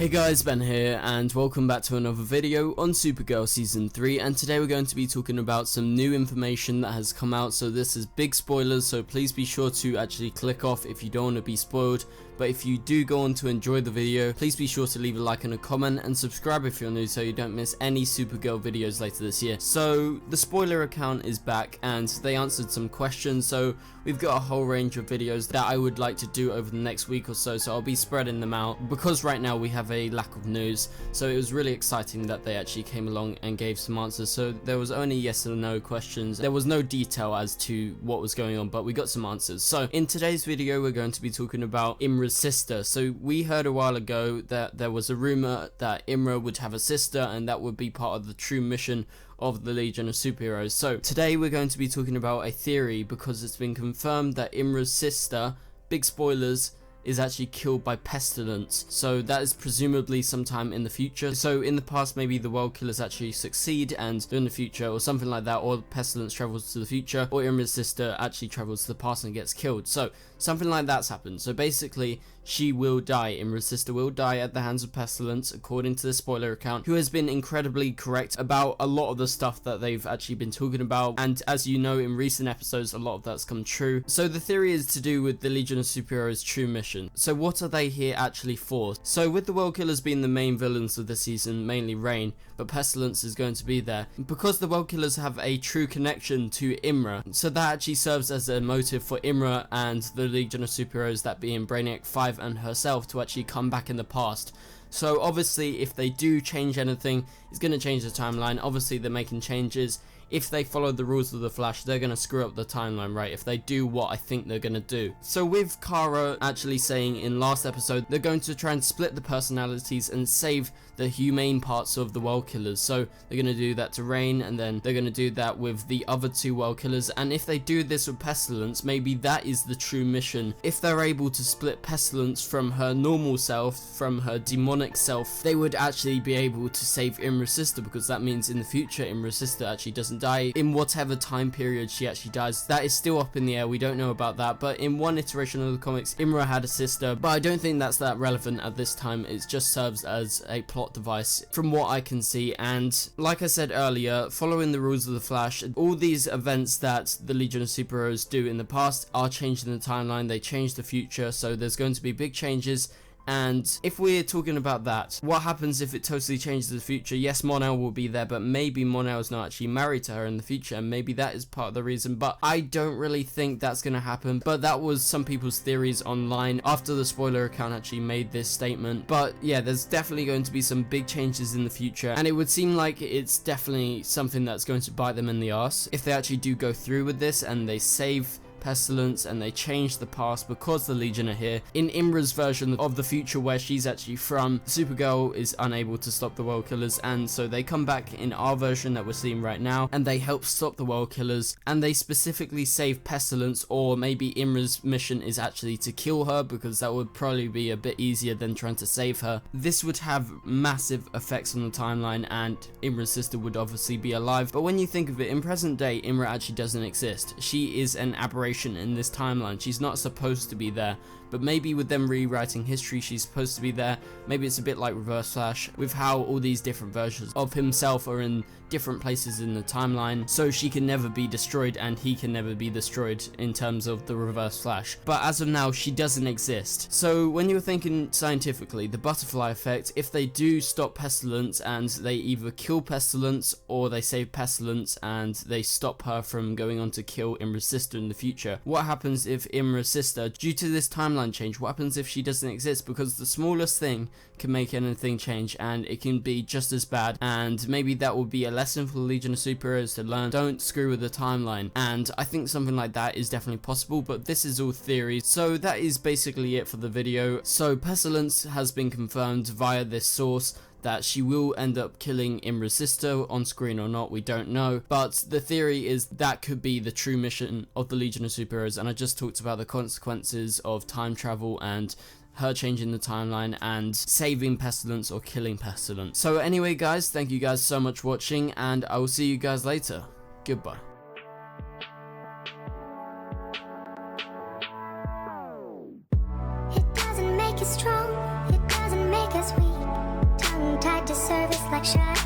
Hey guys, Ben here and welcome back to another video on Supergirl Season 3, and today we're going to be talking about some new information that has come out. So this is big spoilers, so please be sure to actually click off if you don't want to be spoiled. But if you do go on to enjoy the video, please be sure to leave a like and a comment and subscribe if you're new so you don't miss any Supergirl videos later this year. So the spoiler account is back and they answered some questions, so we've got a whole range of videos that I would like to do over the next week or so, so I'll be spreading them out because right now we have a lack of news. So it was really exciting that they actually came along and gave some answers. So there was only yes or no questions, there was no detail as to what was going on, but we got some answers. So in today's video we're going to be talking about Imra's sister. So we heard a while ago that there was a rumor that Imra would have a sister and that would be part of the true mission of the Legion of Superheroes. So today we're going to be talking about a theory because it's been confirmed that Imra's sister, big spoilers, is actually killed by Pestillence. So that is presumably sometime in the future. So in the past maybe the world killers actually succeed and in the future or something like that, or Pestillence travels to the future, or Imra's sister actually travels to the past and gets killed. So something like that's happened. So basically she will die, Imra's sister will die at the hands of Pestillence, according to the spoiler account, who has been incredibly correct about a lot of the stuff that they've actually been talking about, and as you know in recent episodes a lot of that's come true. So the theory is to do with the Legion of Superheroes' true mission. So what are they here actually for? So with the world killers being the main villains of the season, mainly Reign, but Pestillence is going to be there, because the world killers have a true connection to Imra, so that actually serves as a motive for Imra and the Legion of Superheroes, that being Brainiac 5 and herself, to actually come back in the past. So obviously if they do change anything, it's going to change the timeline. Obviously they're making changes. If they follow the rules of the Flash, they're going to screw up the timeline, right? If they do what I think they're going to do. So with Kara actually saying in last episode, they're going to try and split the personalities and save the humane parts of the world killers. So they're going to do that to Reign, and then they're going to do that with the other two world killers. And if they do this with Pestillence, maybe that is the true mission. If they're able to split Pestillence from her normal self, from her demonic self, they would actually be able to save Imra's sister, because that means in the future Imra's sister actually doesn't die in whatever time period she actually dies. That is still up in the air, we don't know about that, but in one iteration of the comics Imra had a sister, but I don't think that's that relevant at this time. It just serves as a plot device from what I can see. And like I said earlier, following the rules of the Flash, all these events that the Legion of Superheroes do in the past are changing the timeline, they change the future, so there's going to be big changes. And if we're talking about that, what happens if it totally changes the future? Yes, Mon-El will be there, but maybe Mon-El's not actually married to her in the future, and maybe that is part of the reason, but I don't really think that's going to happen. But that was some people's theories online after the spoiler account actually made this statement. But yeah, there's definitely going to be some big changes in the future, and it would seem like it's definitely something that's going to bite them in the arse if they actually do go through with this and they save Pestillence and they change the past because the Legion are here. In Imra's version of the future where she's actually from, Supergirl is unable to stop the world killers, and so they come back in our version that we're seeing right now and they help stop the world killers, and they specifically save Pestillence. Or maybe Imra's mission is actually to kill her, because that would probably be a bit easier than trying to save her. This would have massive effects on the timeline, and Imra's sister would obviously be alive. But when you think of it, in present day Imra actually doesn't exist. She is an aberration in this timeline. She's not supposed to be there, but maybe with them rewriting history she's supposed to be there. Maybe it's a bit like Reverse Flash, with how all these different versions of himself are in different places in the timeline, so she can never be destroyed and he can never be destroyed in terms of the Reverse Flash. But as of now she doesn't exist. So when you're thinking scientifically, the butterfly effect, if they do stop Pestillence and they either kill Pestillence or they save Pestillence and they stop her from going on to kill Imra's sister in the future, what happens if Imra's sister, due to this timeline change, what happens if she doesn't exist? Because the smallest thing can make anything change, and it can be just as bad, and maybe that will be a lesson for the Legion of Superheroes to learn. Don't screw with the timeline, and I think something like that is definitely possible, but this is all theories. So that is basically it for the video. So Pestillence has been confirmed via this source that she will end up killing Imra's sister, on screen or not, we don't know. But the theory is that could be the true mission of the Legion of Superheroes, and I just talked about the consequences of time travel and her changing the timeline and saving Pestillence or killing Pestillence. So anyway guys, thank you guys so much for watching, and I will see you guys later. Goodbye. It doesn't make us strong, it doesn't make us weak. Shine